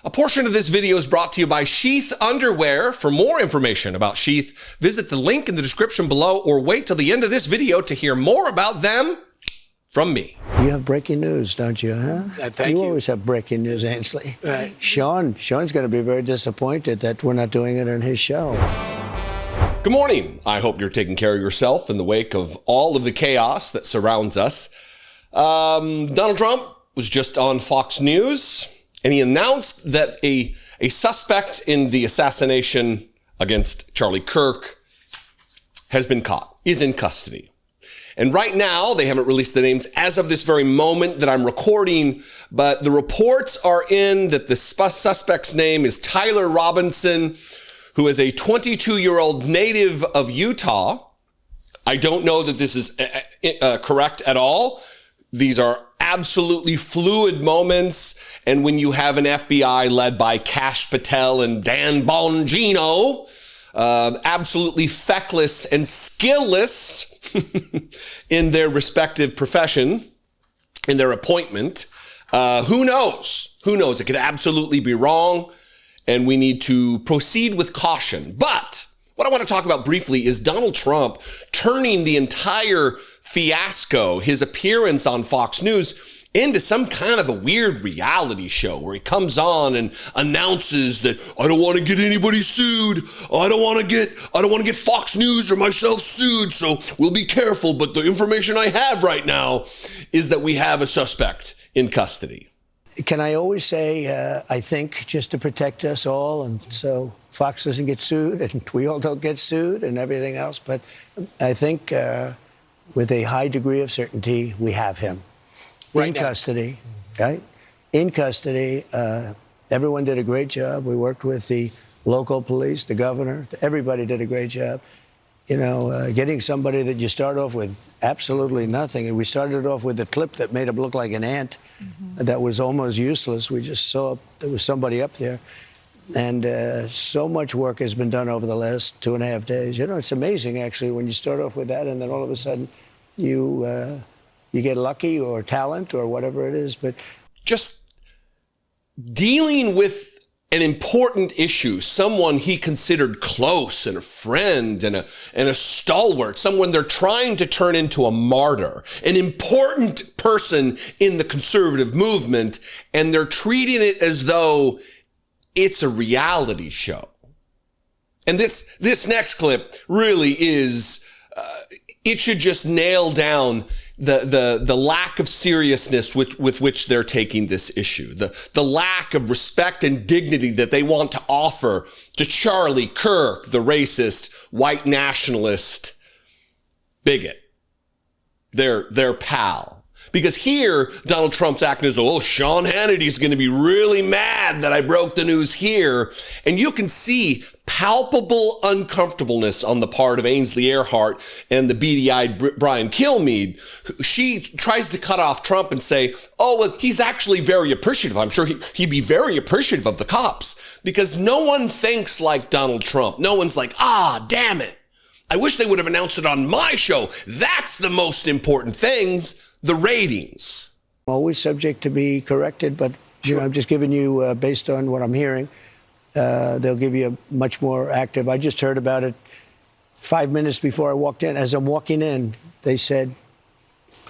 A portion of this video is brought to you by Sheath Underwear. For more information about Sheath, visit the link in the description below or wait till the end of this video to hear more about them from me. You have breaking news, don't you, huh? Thank you. You always have breaking news, Ainsley. Right. Sean's going to be very disappointed that we're not doing it on his show. Good morning. I hope you're taking care of yourself in the wake of all of the chaos that surrounds us. Donald Trump was just on Fox News, and he announced that a suspect in the assassination against Charlie Kirk has been caught, is in custody. And right now, they haven't released the names as of this very moment that I'm recording, but the reports are in that the suspect's name is Tyler Robinson, who is a 22-year-old native of Utah. I don't know that this is correct at all. These are absolutely fluid moments. And when you have an FBI led by Kash Patel and Dan Bongino, absolutely feckless and skillless in their respective profession, in their appointment, who knows? Who knows? It could absolutely be wrong, and we need to proceed with caution. But what I want to talk about briefly is Donald Trump turning the entire fiasco, his appearance on Fox News, into some kind of a weird reality show where he comes on and announces that I don't want to get anybody sued. I don't want to get Fox News or myself sued. So we'll be careful. But the information I have right now is that we have a suspect in custody. Can I always say, I think, just to protect us all, and so Fox doesn't get sued, and we all don't get sued, and everything else. But I think with a high degree of certainty, we have him in custody, right? In custody. Everyone did a great job. We worked with the local police, the governor. Everybody did a great job. You know, getting somebody that you start off with absolutely nothing. And we started off with a clip that made him look like an ant that was almost useless. We just saw there was somebody up there. And so much work has been done over the last 2.5 days. You know, it's amazing, actually, when you start off with that and then all of a sudden you get lucky or talent or whatever it is. But just dealing with an important issue, someone he considered close and a friend and a stalwart, someone they're trying to turn into a martyr, an important person in the conservative movement, and they're treating it as though it's a reality show. And this next clip really is, it should just nail down the lack of seriousness with which they're taking this issue, the lack of respect and dignity that they want to offer to Charlie Kirk, the racist, white nationalist bigot, their pal. Because here, Donald Trump's acting as though, Sean Hannity's going to be really mad that I broke the news here. And you can see palpable uncomfortableness on the part of Ainsley Earhart and the beady-eyed Brian Kilmeade. She tries to cut off Trump and say, he's actually very appreciative. I'm sure he'd be very appreciative of the cops because no one thinks like Donald Trump. No one's like, damn it. I wish they would have announced it on my show. That's the most important things. The ratings. Always subject to be corrected, but you know, I'm just giving you, based on what I'm hearing, they'll give you a much more active. I just heard about it 5 minutes before I walked in. As I'm walking in, they said,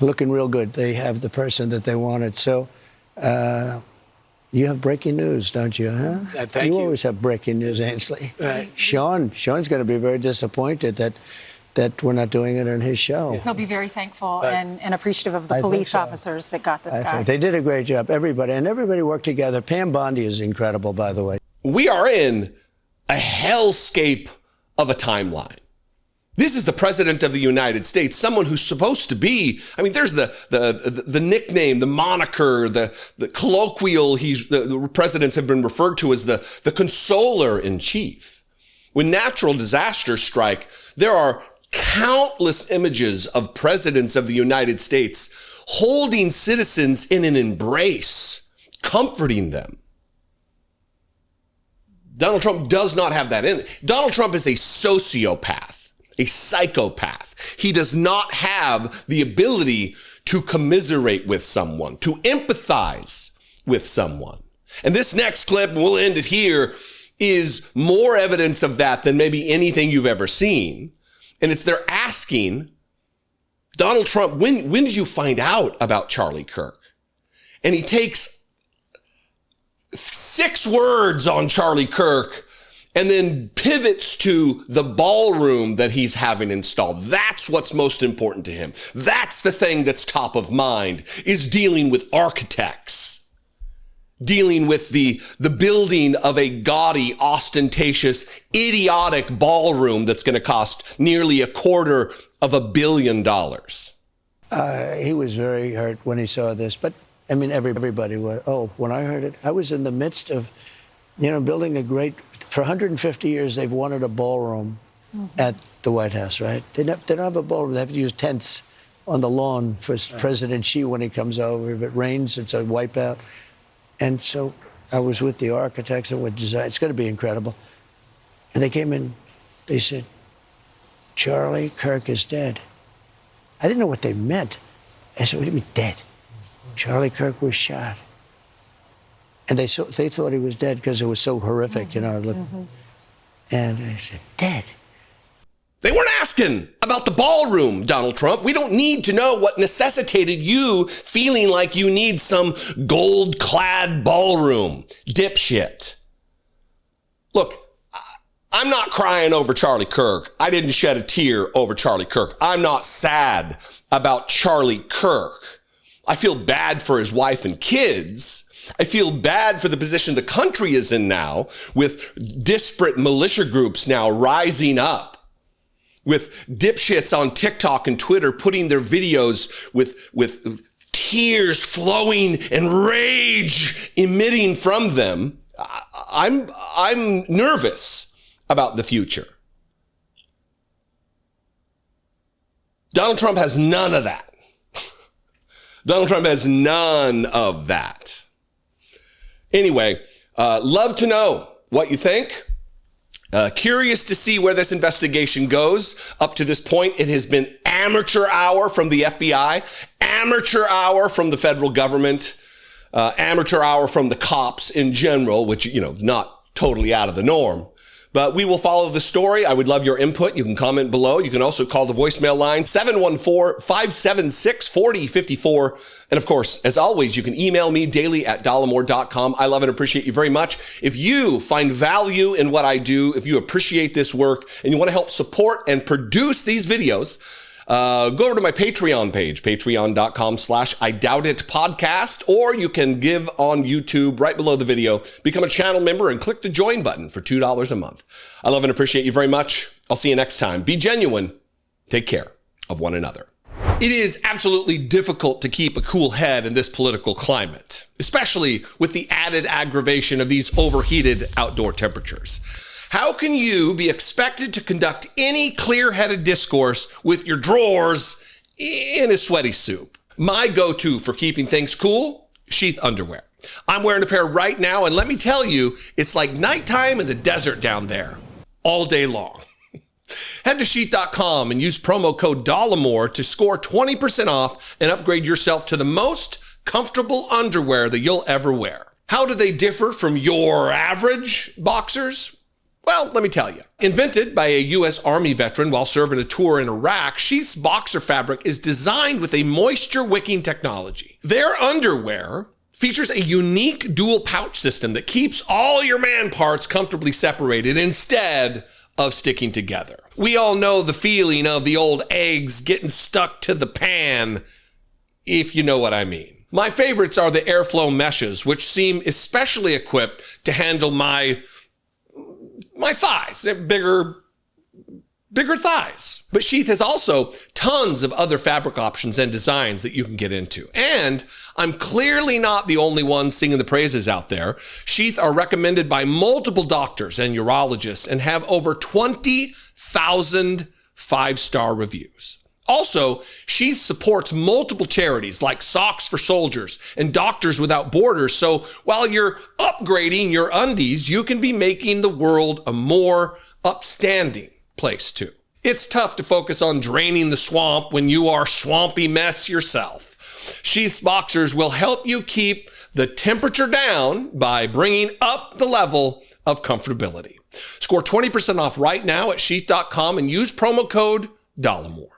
looking real good. They have the person that they wanted. So you have breaking news, don't you, huh? Thank you. You always have breaking news, Ainsley. Right. Sean's going to be very disappointed that we're not doing it on his show. He'll be very thankful and appreciative of the police officers that got this guy. They did a great job, everybody worked together. Pam Bondi is incredible, by the way. We are in a hellscape of a timeline. This is the president of the United States, someone who's supposed to be, there's the nickname, the moniker, the colloquial, the presidents have been referred to as the consoler in chief. When natural disasters strike, there are countless images of presidents of the United States holding citizens in an embrace, comforting them. Donald Trump does not have that in it. Donald Trump is a sociopath, a psychopath. He does not have the ability to commiserate with someone, to empathize with someone. And this next clip, and we'll end it here, is more evidence of that than maybe anything you've ever seen. And it's they're asking Donald Trump, when did you find out about Charlie Kirk? And he takes 6 words on Charlie Kirk and then pivots to the ballroom that he's having installed. That's what's most important to him. That's the thing that's top of mind, is dealing with architects, dealing with the building of a gaudy, ostentatious, idiotic ballroom that's going to cost nearly $250 million. He was very hurt when he saw this, but I mean, everybody was. Oh, when I heard it, I was in the midst of, building a great, for 150 years, they've wanted a ballroom at the White House, right? They don't have a ballroom. They have to use tents on the lawn for President Xi when he comes over. If it rains, it's a wipeout. And so I was with the architects and with design. It's going to be incredible. And they came in, they said, Charlie Kirk is dead. I didn't know what they meant. I said, what do you mean dead? Charlie Kirk was shot. And they thought he was dead because it was so horrific, And I said, dead. They weren't asking about the ballroom, Donald Trump. We don't need to know what necessitated you feeling like you need some gold-clad ballroom, dipshit. Look, I'm not crying over Charlie Kirk. I didn't shed a tear over Charlie Kirk. I'm not sad about Charlie Kirk. I feel bad for his wife and kids. I feel bad for the position the country is in now, with disparate militia groups now rising up, with dipshits on TikTok and Twitter putting their videos with tears flowing and rage emitting from them. I'm nervous about the future. Donald Trump has none of that. Donald Trump has none of that. Anyway, love to know what you think. Curious to see where this investigation goes. Up to this point, it has been amateur hour from the FBI, amateur hour from the federal government, amateur hour from the cops in general, which, is not totally out of the norm. But we will follow the story. I would love your input. You can comment below. You can also call the voicemail line, 714-576-4054. And of course, as always, you can email me daily at dollemore.com. I love and appreciate you very much. If you find value in what I do, if you appreciate this work and you want to help support and produce these videos, go over to my Patreon page, patreon.com/IDoubtItPodcast, or you can give on YouTube right below the video, become a channel member and click the join button for $2 a month. I love and appreciate you very much. I'll see you next time. Be genuine. Take care of one another. It is absolutely difficult to keep a cool head in this political climate, especially with the added aggravation of these overheated outdoor temperatures. How can you be expected to conduct any clear-headed discourse with your drawers in a sweaty soup? My go-to for keeping things cool, Sheath underwear. I'm wearing a pair right now, and let me tell you, it's like nighttime in the desert down there, all day long. Head to Sheath.com and use promo code Dollemore to score 20% off and upgrade yourself to the most comfortable underwear that you'll ever wear. How do they differ from your average boxers? Well, let me tell you. Invented by a U.S. Army veteran while serving a tour in Iraq, Sheath's boxer fabric is designed with a moisture-wicking technology. Their underwear features a unique dual pouch system that keeps all your man parts comfortably separated instead of sticking together. We all know the feeling of the old eggs getting stuck to the pan, if you know what I mean. My favorites are the airflow meshes, which seem especially equipped to handle my thighs, bigger thighs. But Sheath has also tons of other fabric options and designs that you can get into. And I'm clearly not the only one singing the praises out there. Sheath are recommended by multiple doctors and urologists and have over 20,000 five-star reviews. Also, Sheath supports multiple charities like Socks for Soldiers and Doctors Without Borders. So while you're upgrading your undies, you can be making the world a more upstanding place too. It's tough to focus on draining the swamp when you are swampy mess yourself. Sheath's boxers will help you keep the temperature down by bringing up the level of comfortability. Score 20% off right now at sheath.com and use promo code Dollemore.